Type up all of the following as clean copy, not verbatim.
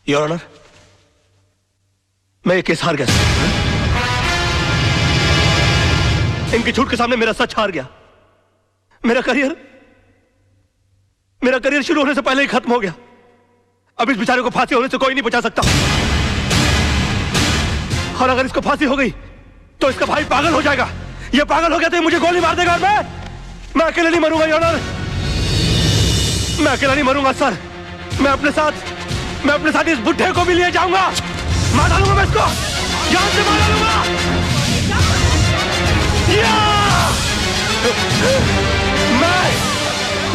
Your honour, मैं ये case हार गया। इनके झूठ के सामने मेरा सच हार गया। मेरा करियर शुरू होने से पहले ही खत्म हो गया। अब इस बेचारे को फांसी होने से कोई नहीं बचा सकता। और अगर इसको फांसी हो गई तो इसका भाई पागल हो जाएगा। ये पागल हो गया तो मुझे गोली मार देगा और मैं अकेले नहीं मरूंगा योर ऑनर। मैं अकेला नहीं मरूंगा सर। मैं अपने साथ इस बुढ़े को भी लिए जाऊंगा। मार डालूंगा मैं इसको, जान से मार डालूंगा।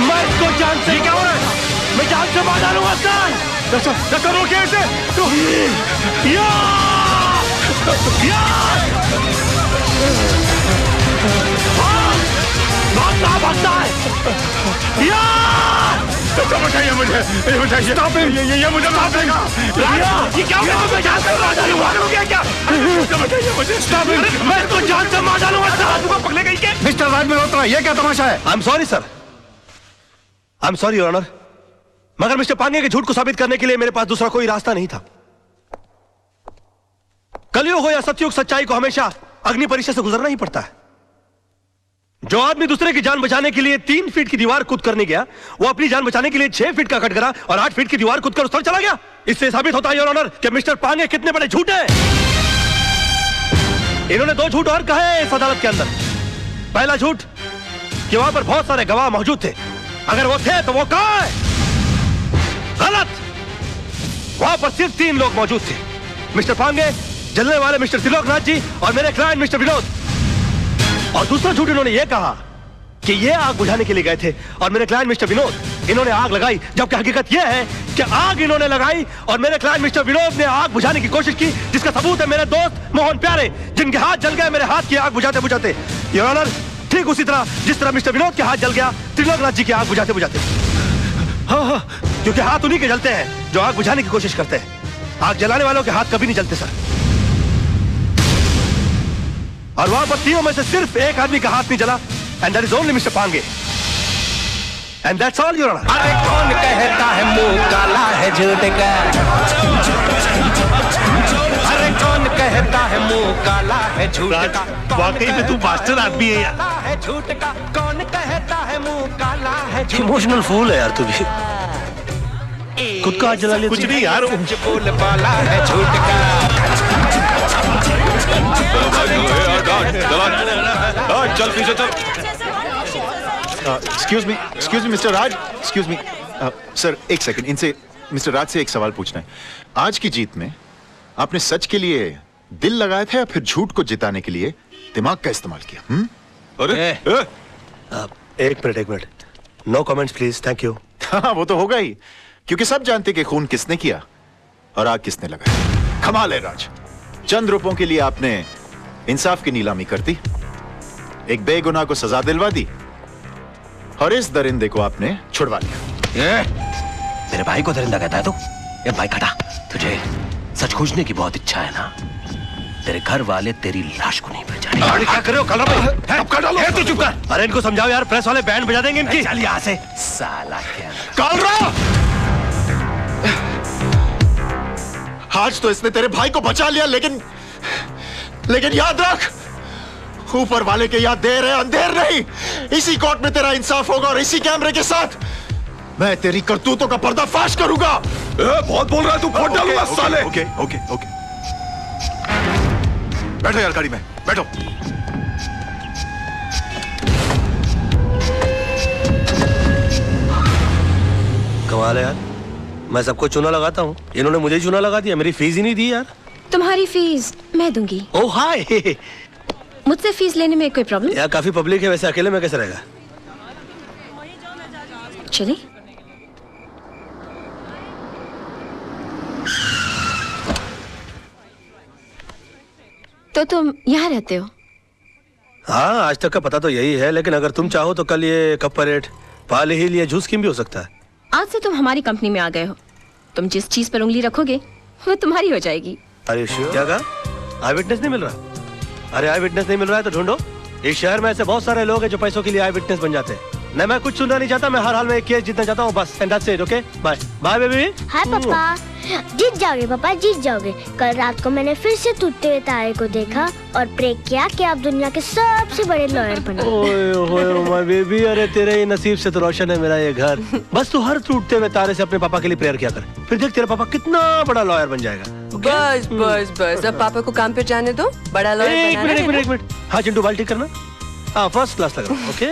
मैं इसको जान से, क्या हो रहा है? मैं जान से मार डालूंगा सर। डॉक्टर रोकिए इसे। भागता है। बताइए मुझे, ये मुझे मार देगा। ये क्या हुआ? मैं जान से मार डालूंगा। क्या? बताइए मुझे। मैं इसको जान से मार डालूंगा सर। पकड़े गई क्या? मिस्टर राज मल्होत्रा, ये क्या तमाशा है? I am sorry sir. I am sorry your honour, मगर मिस्टर पांगे के झूठ को साबित करने के लिए मेरे पास दूसरा कोई रास्ता नहीं था। कलयुग हो या सतयुग, सच्चाई को हमेशा अग्नि परीक्षा से गुजरना ही पड़ता है। जो आदमी दूसरे की जान बचाने के लिए 3 फीट की दीवार कूद करने गया, वो अपनी जान बचाने के लिए 6 फीट का कटघरा और 8 फीट की दीवार कूद कर उस पर चला गया। इससे साबित होता है योर ऑनर कि मिस्टर पांगे कितने बड़े झूठे हैं। इन्होंने 2 झूठ और कहे इस अदालत के अंदर। पहला झूठ कि वहां पर बहुत सारे गवाह मौजूद थे। अगर वो थे तो वो कहां है? गलत। वहां पर सिर्फ 3 लोग मौजूद थे, मिस्टर पांगे, जलने वाले मिस्टर त्रिलोकनाथ जी और मेरे क्लाइंट मिस्टर विनोद। और दूसरा झूठ इन्होंने यह कहा कि ये आग बुझाने के लिए गए थे और मेरे क्लाइंट मिस्टर विनोद इन्होंने आग लगाई, जबकि हकीकत यह है कि आग इन्होंने लगाई और मेरे क्लाइंट मिस्टर विनोद ने आग बुझाने की कोशिश की, जिसका सबूत है मेरे दोस्त मोहन प्यारे, जिनके हाथ जल गए मेरे हाथ की आग बुझाते बुझाते। योर ऑनर, ठीक उसी तरह जिस तरह मिस्टर विनोद के हाथ जल गया त्रिलोकनाथ जी की आग बुझाते बुझाते। हाँ, क्योंकि हाथ उन्हीं के जलते हैं जो आग बुझाने की कोशिश करते हैं। आग जलाने वालों के हाथ कभी नहीं जलते सर। और वहां पर तीनों में से सिर्फ एक आदमी का हाथ नहीं जला, and that is only mister Pange, and that's all your honour. अरे कौन कहता है मुंह काला है झूठ का? अरे कौन कहता है मुंह काला है झूठ का? वाकई में तू मास्टर आदमी है यार। है झूठ का, कौन कहता है मुंह काला है झूठ? इमोशनल फूल है यार तू भी। खुद का हाथ जला लिया। कुछ नहीं यार, बोल वाला है झूठ का। चल पीछे चल। एक्सक्यूज मी मिस्टर राज, एक्सक्यूज मी सर, एक सेकंड। इनसे, मिस्टर राज से एक सवाल पूछना है। आज की जीत में आपने सच के लिए दिल लगाया था या फिर झूठ को जिताने के लिए दिमाग का इस्तेमाल किया? अरे एक minute, no comments please, thank you. हाँ, वो तो होगा ही, क्योंकि सब जानते कि खून किसने किया और आग किसने लगाई। कमाल है राज, चंद रुपयों के लिए आपने इंसाफ की नीलामी कर दी, एक बेगुनाह को सजा दिलवा दी और इस दरिंदे को आपने छुड़वा लिया। मेरे भाई को दरिंदा कहता है तू? ये भाई खड़ा, तुझे सच खोजने की बहुत इच्छा है ना? तेरे घर वाले तेरी लाश को नहीं पहचाने। अरे क्या कर रहे हो कलर भाई? तू चुप कर। अरे इनको समझाओ यार, प्रेस वाले बैंड बजा देंगे इनकी। चल यहाँ से साला। क्या आज तो इसने तेरे भाई को बचा लिया, लेकिन याद रख, ऊपर वाले के याद देर है अंधेर नहीं। इसी कोर्ट में तेरा इंसाफ होगा और इसी कैमरे के साथ मैं तेरी करतूतों का पर्दाफाश करूंगा। बहुत बोल रहा है तू, फोड़ डालूंगा साले। ओके। बैठो यार, गाड़ी में बैठो। कमाल है यार, मैं सबको चूना लगाता हूँ, इन्होंने मुझे चूना लगा दिया। मेरी फीस ही नहीं दी यार। तुम्हारी फीस मैं दूंगी। ओह हाय। मुझसे फीस लेने में कोई प्रॉब्लम? यार काफी पब्लिक है, वैसे अकेले में कैसे रहेगा? चलिए। तो तुम यहाँ रहते हो? हाँ, आज तक का पता तो यही है, लेकिन अगर तुम चाहो तो कल ये कप परेड, पाले हिल या जूस स्कीम भी हो सकता है। आज से तुम हमारी कंपनी में आ गए हो। तुम जिस चीज पर उंगली रखोगे वो तुम्हारी हो जाएगी। अरे क्या कहा? आई विटनेस नहीं मिल रहा? अरे आई विटनेस नहीं मिल रहा है तो ढूंढो। इस शहर में ऐसे बहुत सारे लोग हैं जो पैसों के लिए आई विटनेस बन जाते हैं। नहीं, मैं कुछ सुनना नहीं चाहता, मैं हर हाल में एक केस जीतना चाहता हूँ बस। And that's it, okay? Bye bye baby. Hi पापा, जीत जाओगे पापा, जीत जाओगे। कल रात को मैंने फिर से टूटते हुए तारे को देखा और प्रे किया कि आप दुनिया के सबसे बड़े लॉयर बनो। ओए ओए माय बेबी, अरे तेरे ही नसीब से तो रोशन है मेरा ये घर। बस तू हर टूटते हुए तारे से अपने पापा के लिए प्रेयर किया कर, फिर देख तेरा पापा कितना बड़ा लॉयर बन जाएगा। बस बस बस, अब पापा को काम पे जाने दो, बड़ा लॉयर एक बनाना मिनट है एक ना? मिनट एक मिनट। हाँ चिंटू, बाल ठीक करना। हाँ फर्स्ट क्लास लग रहा है, ओके?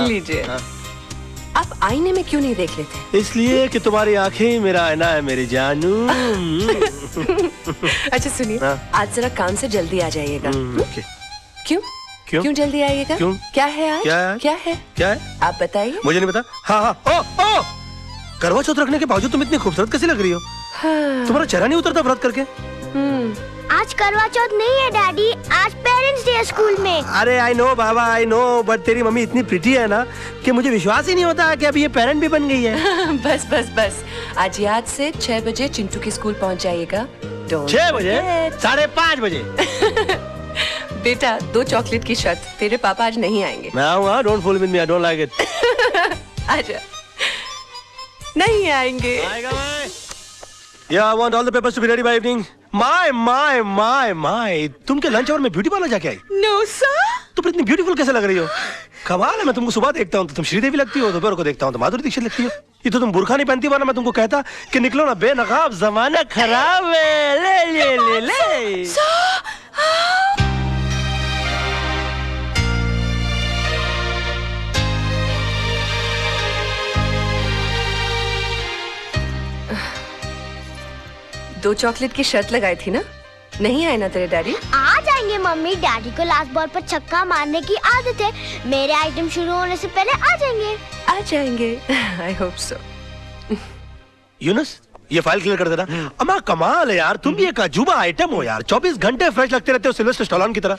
लीजिए। आप आईने में क्यों नहीं देख लेते? इसलिए कि तुम्हारी आंखें ही मेरा आईना है मेरी जानू। अच्छा सुनिए, हाँ। आज जरा काम से जल्दी आ जाइएगा। ओके। क्यों क्यों? क्यों जल्दी आइएगा? क्यों? क्या है आज? क्या है? क्या है? क्या है? आप बताइए। मुझे नहीं पता। हाँ हाँ, ओ ओ, करवा चौथ रखने के बावजूद तुम इतनी खूबसूरत कैसे लग रही हो? हाँ। तुम्हारा चेहरा नहीं उतरता व्रत करके? आज करवा चौथ नहीं है डैडी, आज पेरेंट्स डे है स्कूल में। अरे I know Baba, I know, but तेरी मम्मी इतनी प्रिटी है ना कि मुझे विश्वास ही नहीं होता कि अभी ये पेरेंट भी बन गई है। बस बस बस, आज याद से 6 बजे चिंटू के स्कूल पहुंच जाइएगा। 6 बजे? 5:30 बजे? बेटा 2 चॉकलेट की शर्त, तेरे पापा आज नहीं आएंगे। मैं आऊंगा, don't fool with me, I don't like it. आजा। नहीं आएंगे। आएगा मैं। Yeah, I want all the papers to be ready by evening. My, तुम के लंच आवर में ब्यूटी पार्लर जाके आई? No sir. तुम इतनी ब्यूटीफुल कैसे लग रही हो? कमाल है, मैं तुमको सुबह देखता हूँ तो तुम श्रीदेवी लगती हो, दोपहर को देखता हूँ तो माधुरी दीक्षित लगती हो। ये तो तुम बुर्खा नहीं पहनती, वरना मैं तुमको कहता कि निकलो ना बेनकाब, जमाना खराब है। ले। दो चॉकलेट की शर्त लगाई थी ना, नहीं आए ना तेरे डैडी? आ जाएंगे मम्मी, डैडी को लास्ट बॉल पर छक्का मारने की आदत है। मेरे आइटम शुरू होने से पहले आ जाएंगे। आ जाएंगे। I hope so. यूनुस, ये फाइल क्लियर कर देना। अम्मा कमाल है यार, तुम भी एक अजूबा आइटम हो यार। 24 घंटे फ्रेश लगते रहते हो, सिल्वेस्टर स्टैलोन की तरह।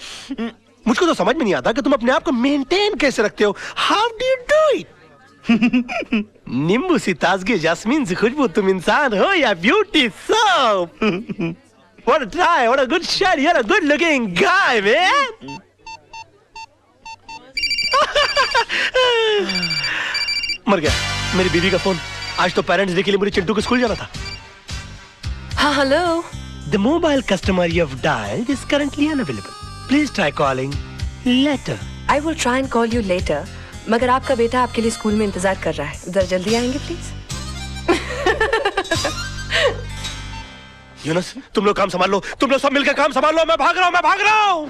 मुझको तो समझ में नहीं आता कि तुम अपने आप को मेंटेन कैसे रखते हो। How do you do it? नींबू सी ताजगी, जास्मीन सी खुशबू, तुम इंसान हो या beauty soap? What a try, what a good shot, you're a good looking guy, man. मर गया मेरी बीवी का फोन। आज तो पेरेंट्स डे के लिए मुझे चिंटू के स्कूल जाना था। हाँ hello. The mobile customer you have dialed is currently unavailable. Please try calling later. I will try and call you later. मगर आपका बेटा आपके लिए स्कूल में इंतजार कर रहा है, जरा जल्दी आएंगे प्लीज। यूनुस, तुम लोग काम संभाल लो, तुम लोग सब मिलकर काम संभाल लो। मैं भाग रहा हूँ।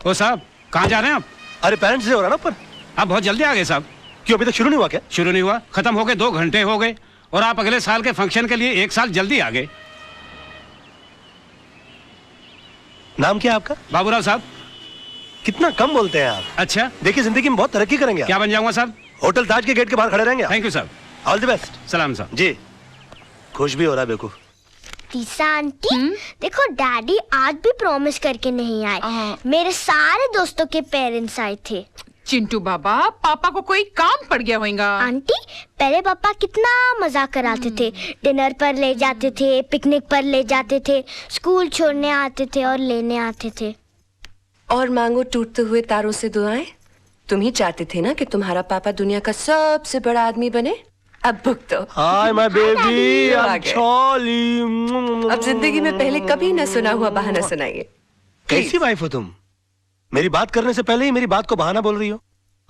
ओ साहब, कहाँ जा रहे हैं आप? अरे पेरेंट्स डे हो रहा ना ऊपर। आप बहुत जल्दी आ गए साहब। क्यों, अभी तक शुरू नहीं हुआ क्या? शुरू नहीं हुआ, खत्म हो गए, 2 घंटे हो गए और आप अगले साल के फंक्शन के लिए 1 साल जल्दी आ गए। नाम क्या है आपका? बाबूराव साहब। कितना कम बोलते हैं आप। अच्छा, देखिए जिंदगी में बहुत तरक्की करेंगे आप। क्या बन जाऊंगा साहब? होटल ताज के गेट के बाहर खड़े रहेंगे। थैंक यू साहब। All the best. सलाम साहब। जी, खुश भी हो रहा है बेवकूफ। तीसा आंटी, देखो डैडी आज भी प्रॉमिस करके नहीं आए। मेरे सारे दोस्तों के पेरेंट्स आए थे। चिंटू बाबा, पापा को कोई काम पड़ गया होगा। आंटी, पहले पापा कितना मजाक कराते थे। डिनर पर ले जाते थे, पिकनिक पर ले जाते थे, स्कूल छोड़ने आते थे और लेने आते थे। और मांगो टूटते हुए तारों से दुआएं। तुम ही चाहते थे ना कि तुम्हारा पापा दुनिया का सबसे बड़ा आदमी बने। अब भुगतो। हाय माय बेबी, आ आई एम गए। सॉरी। अब जिंदगी में पहले कभी न सुना हुआ बहाना सुनाइए। कैसी वाइफ हो तुम? मेरी बात करने से पहले ही मेरी बात को बहाना बोल रही हो।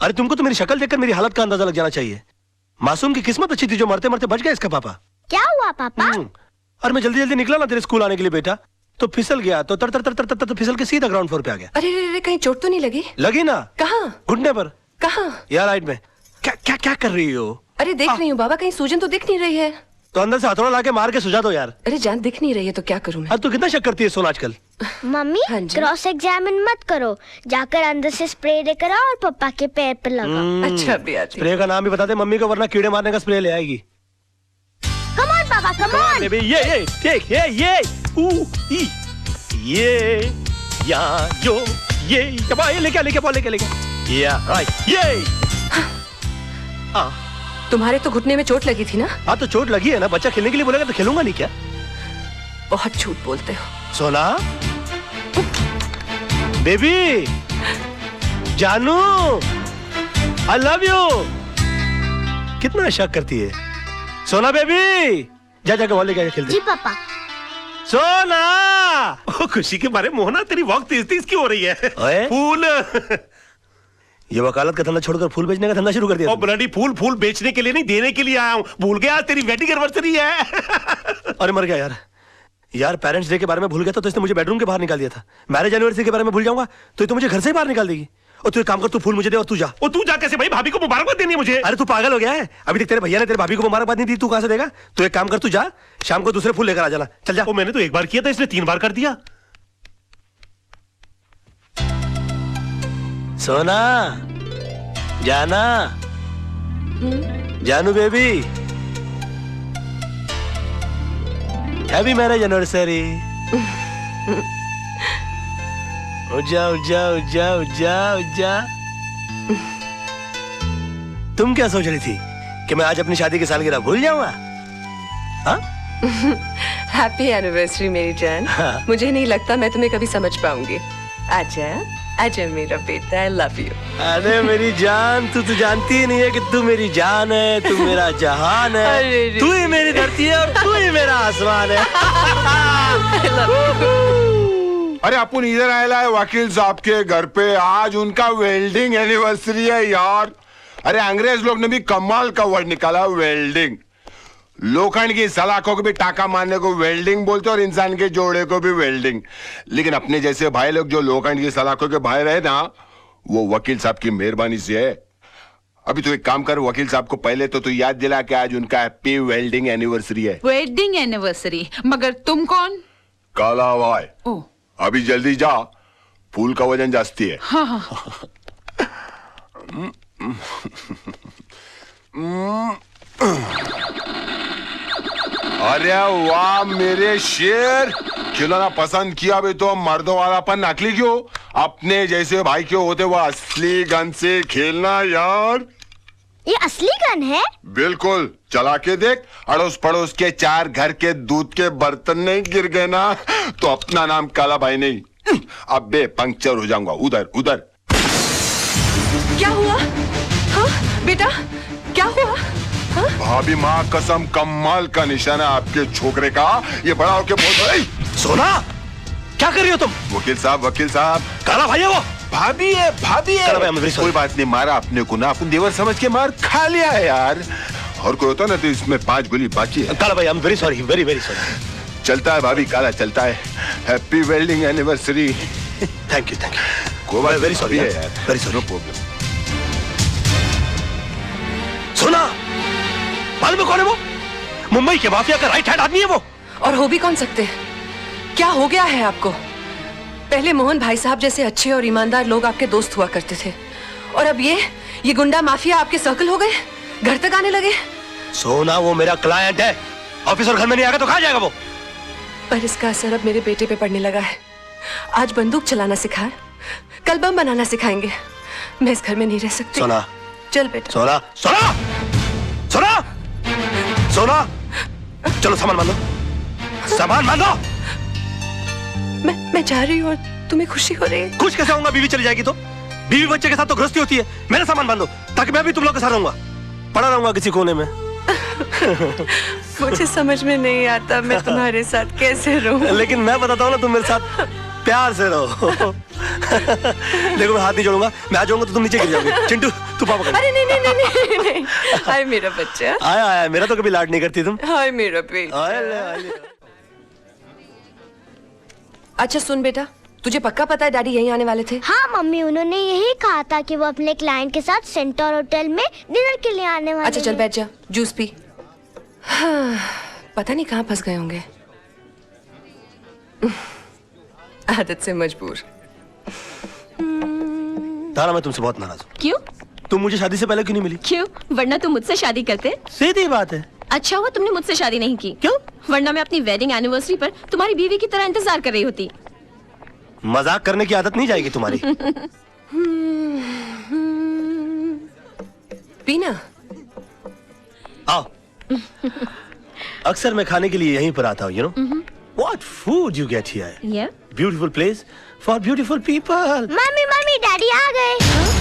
अरे तुमको तो मेरी शक्ल देखकर मेरी हालत का अंदाजा लग जाना चाहिए। मासूम की किस्मत अच्छी थी जो मरते मरते बच गया इसका पापा। क्या हुआ पापा? और मैं जल्दी जल्दी निकला ना तेरे स्कूल आने के लिए बेटा, तो फिसल गया, तो तर तर तर तर तर फिसल के सीधा ग्राउंड फ्लोर पे आ गया। अरे रे रे, कहीं चोट तो नहीं लगी? लगी ना। कहाँ? घुटने पर। कहाँ? यार राइट में। क्या क्या क्या कर रही हो? अरे देख रही हूँ बाबा, कहीं सूजन तो दिख नहीं रही है। तो अंदर से हथौड़ा लाके मार के सुझा दो यार। अरे जान दिख नहीं रही है तो क्या करूँ मैं? अब तू कितना शक करती है सोना आजकल? मम्मी, हाँ जी। क्रॉस एग्जामिन मत करो, जाकर अंदर से स्प्रे लेकर आओ और पापा के पैर पे लगाओ। अच्छा भी आती। स्प्रे का नाम भी बता दे मम्मी को, वरना कीड़े मारने का स्प्रे ले आएगी। कम ऑन पापा, कम ऑन। बेबी, ये टेक, ये ऊ ई, ये या यो, ये लेके या राइट, ये तुम्हारे तो घुटने में चोट लगी थी ना? हाँ तो चोट लगी है ना, बच्चा खेलने के लिए बोलेगा तो खेलूंगा नहीं क्या? बहुत झूठ बोलते हो। सोना बेबी, जानू, आई लव यू। कितना शक करती है। सोना बेबी, जा जाके वॉल लेके खेलते। जी पापा। सोना, ओ खुशी के मारे मोहना तेरी वॉक तेज तेज क्यों हो रही है? ओए? फूल। ये वकालत का धंधा छोड़कर फूल बेचने का धंधा शुरू कर दिया। ओ ब्लडी फूल, फूल बेचने के लिए नहीं देने के लिए आया हूँ। भूल गया आज तेरी वेडिंग एनिवर्सरी है। अरे मर गया यार पेरेंट्स डे के बारे में भूल गया तो इसने मुझे बेडरूम के बाहर निकाल दिया था। मैरिज एनिवर्सरी के बारे में भूल जाऊंगा तो ये तो मुझे घर से ही बाहर निकाल देगी। और तू एक काम कर, तू फूल मुझे दे और तू जा। और तू जा कैसे भाई? भाभी को मुबारकबाद देनी है मुझे। अरे तू पागल हो गया है? अभी तक तेरे भैया ने तेरे भाभी को मुबारकबाद नहीं दी, तू कहां से देगा? तू एक काम कर, तू जा शाम को दूसरे फूल लेकर आ जाना। चल जा। मैंने तो एक बार किया था, इसने 3 बार कर दिया। सोना, जाना, जानू बेबी, हैप्पी मैरिज एनिवर्सरी। उजा उजा उजा उजा उजा। तुम क्या सोच रही थी कि मैं आज अपनी शादी की सालगिरह भूल जाऊंगा? हाँ? हैप्पी एनिवर्सरी मेरी जान। हाँ। मुझे नहीं लगता मैं तुम्हें कभी समझ पाऊंगी। आजा आजा मेरा बेटा, आई लव यू। अरे मेरी जान, तू तो जानती ही नहीं है कि तू मेरी जान है, तू मेरा जहान है, तू ही मेरी धरती है और तू ही मेरा आसमान है। अरे अपन इधर आया है वकील साहब के घर पे, आज उनका वेल्डिंग एनिवर्सरी है यार। अरे अंग्रेज लोग ने भी कमाल का वर्ड निकाला, वेल्डिंग। लोखंड की सलाखों को भी टाका मारने को वेल्डिंग बोलते और इंसान के जोड़े को भी वेल्डिंग। लेकिन अपने जैसे भाई लोग जो लोखंड की सलाखों के भाई रहे ना, वो वकील साहब की मेहरबानी से है। अभी तो एक काम कर, वकील साहब को पहले तो तू याद दिला कि आज उनका हैप्पी वेल्डिंग एनिवर्सरी है। Wedding anniversary? मगर तुम कौन? काला भाई। ओ, अभी जल्दी जा, फूल का वजन जास्ती है। हाँ हाँ। अरे वाह मेरे शेर, खिलौना पसंद किया भी तो मर्दों वालापन नकली क्यों? अपने जैसे भाई क्यों होते वो असली गन से खेलना यार। ये असली गन है? बिल्कुल, चला के देख। अड़ोस पड़ोस के 4 घर के दूध के बर्तन नहीं गिर गए ना तो अपना नाम काला भाई नहीं, अब बे पंक्चर हो जाऊंगा उधर उधर। क्या हुआ? हाँ बेटा, क्या हुआ? हाँ? भाभी माँ कसम, कमाल का निशाना आपके छोकरे का। ये बड़ा होके बोल। सोना, क्या कर रही हो तुम? वकील साहब, वकील साहब। काला भाई है वो? भाभी है, भाभी है। कोई बात नहीं, मारा अपने को ना, अपन देवर समझ के मार खा लिया है यार। और कोई होता ना तो इसमें 5 गोली बाकी है। काला भाई, I am very sorry, very very sorry. चलता है भाभी, काला चलता है। Happy welding anniversary. Thank you, thank you. कोई बात, वेरी सॉरी है यार, वेरी सॉरी। No problem. सोना, मालूम है कौन है वो? मुंबई के माफिया का राइट हैंड आदमी है वो। और हो भी कौन सकते हैं? क्या हो गया है आपको? पहले मोहन भाई साहब जैसे अच्छे और ईमानदार लोग आपके दोस्त हुआ करते थे, और अब ये गुंडा माफिया आपके सर्कल हो गए, घर तक आने लगे। सोना, वो मेरा क्लाइंट है, ऑफिसर घर में नहीं आएगा तो कहाँ जाएगा वो? पर इसका असर अब मेरे बेटे पे पड़ने लगा है। आज बंदूक चलाना सिखाए, कल बम बनाना सिखाएंगे। मैं इस घर में नहीं रह सकती। सोना, चल बेटा। सोना, सोना, सोना, सोना, चलो सामान बांधो, सामान बांधो। मैं जा रही हूँ, तुम्हें खुशी हो रही है? खुश कैसे होऊंगा? बीवी चली जाएगी तो? बीवी बच्चे के साथ तो गृहस्थी होती है। मेरा सामान बांधो ताकि मैं भी तुम लोग के साथ रहूंगा, पड़ा रहूंगा किसी कोने में। मुझे समझ में नहीं आता मैं तुम्हारे साथ कैसे रहूं। लेकिन मैं बताता हूँ ना, तुम मेरे साथ प्यार से रहो। देखो मैं हाथ नहीं जोड़ूंगा, मैं आ जाऊंगा तो तुम नीचे गिर जाओगे। चिंटू, तू पापा कर। अरे नहीं नहीं नहीं नहीं नहीं। हाय मेरा बच्चा। आया आया, मेरा तो कभी लाड नहीं करती तुम। हाय मेरा बेटा। अच्छा सुन बेटा, तुझे पक्का पता है डैडी यहीं आने वाले थे? हाँ मम्मी, उन्होंने यही कहा था कि वो अपने क्लाइंट के साथ सेंटर होटल में डिनर के लिए आने वाले। अच्छा चल बैठ जा, जूस पी। हाँ, पता नहीं कहाँ फंस गए होंगे, आदत से मजबूर। तारा, मैं तुमसे बहुत नाराज हूँ। क्यों? तुम मुझे शादी से पहले क्यों नहीं मिली? क्यों? वरना तुम मुझसे शादी करते। सीधी बात है। अच्छा हुआ तुमने मुझसे शादी नहीं की। क्यों? वरना मैं अपनी वेडिंग एनिवर्सरी पर तुम्हारी बीवी की तरह इंतजार कर रही होती। मजाक करने की आदत नहीं जाएगी तुम्हारी। पीना। आओ। अक्सर मैं खाने के लिए यहीं पर आता हूँ, you know? What food you get here? Yeah. Beautiful place for beautiful people. Mummy mummy, daddy आ गए।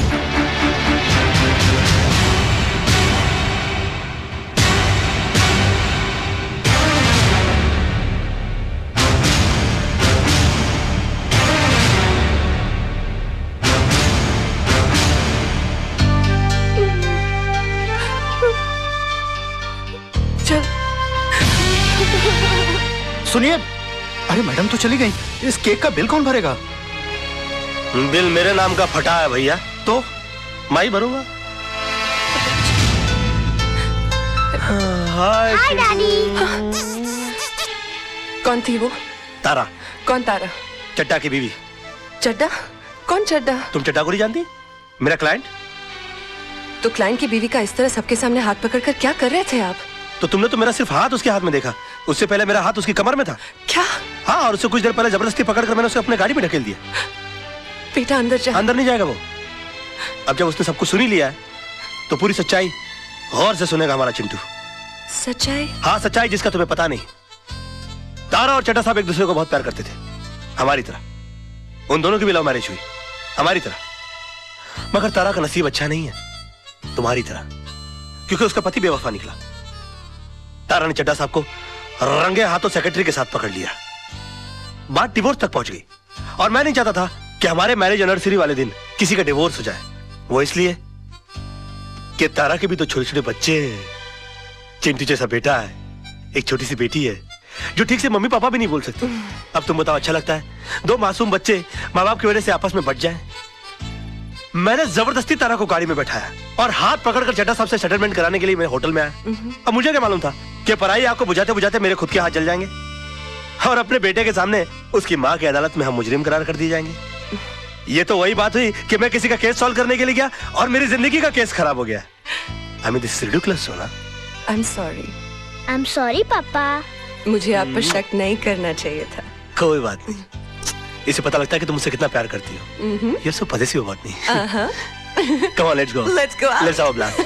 सुनिए, अरे मैडम तो चली गई, इस केक का बिल कौन भरेगा? बिल मेरे नाम का फटा है भैया, तो मैं ही भरूंगा। हाय डैडी। कौन थी वो? तारा। कौन तारा? चड्डा की बीवी। चड्डा? कौन चड्डा? तुम चड्डा को नहीं जानती? मेरा क्लाइंट। तो क्लाइंट की बीवी का इस तरह सबके सामने हाथ पकड़कर क्या कर रहे थे आप? तो तुमने तो मेरा सिर्फ हाथ उसके हाथ में देखा, उससे पहले मेरा हाथ उसकी कमर में था। क्या? हाँ, और उससे कुछ देर पहले जबरदस्ती पकड़कर मैंने उसे अपने गाड़ी में ढकेल दिया। बेटा अंदर जा। अंदर नहीं जाएगा वो। अब जब उसने सब कुछ सुन ही लिया है तो पूरी सच्चाई गौर से सुनेगा हमारा चिंटू। सच्चाई? हाँ, सच्चाई जिसका तुम्हें पता नहीं। तारा और चड्डा साहब एक दूसरे को बहुत प्यार करते थे, हमारी तरह। उन दोनों की भी लव मैरिज हुई, हमारी तरह। मगर तारा का नसीब अच्छा नहीं है, तुम्हारी तरह, क्योंकि उसका पति बेवफा निकला। तारा ने चड्डा साहब को रंगे हाथों सेक्रेटरी के साथ पकड़ लिया। बात डिवोर्स तक पहुंच गई, और मैं नहीं चाहता था कि हमारे मैरिज एनिवर्सरी वाले दिन किसी का डिवोर्स हो जाए। वो इसलिए कि तारा के भी तो छोटे छोटे बच्चे हैं। चिंटू जैसा बेटा है, एक छोटी सी बेटी है जो ठीक से मम्मी पापा भी नहीं बोल सकती। अब तुम बताओ, अच्छा लगता है दो मासूम बच्चे माँ बाप की वजह से आपस में बट जाएं? मैंने जबरदस्ती तारा को गाड़ी में बैठाया और हाथ पकड़कर चड्डा साहब से सेटलमेंट कराने के लिए मैं होटल में आया। अब मुझे क्या मालूम था कि पराई आग को बुझाते बुझाते मेरे खुद के हाथ जल जाएंगे और अपने बेटे के सामने उसकी माँ की अदालत में हम मुजरिम करार कर दिए जाएंगे। ये तो वही बात हुई कि मैं किसी का केस सॉल्व करने के लिए गया और मेरी जिंदगी का केस खराब हो गया। I mean, this is ridiculous, सोना। I'm sorry. I'm sorry पापा। मुझे आप पर शक नहीं करना चाहिए था। कोई बात नहीं, इसे पता लगता है कि तुम मुझसे कितना प्यार करती हो। ये सब पॉजिटिव बात नहीं। Come on, let's go. Let's go out. Let's have a blast.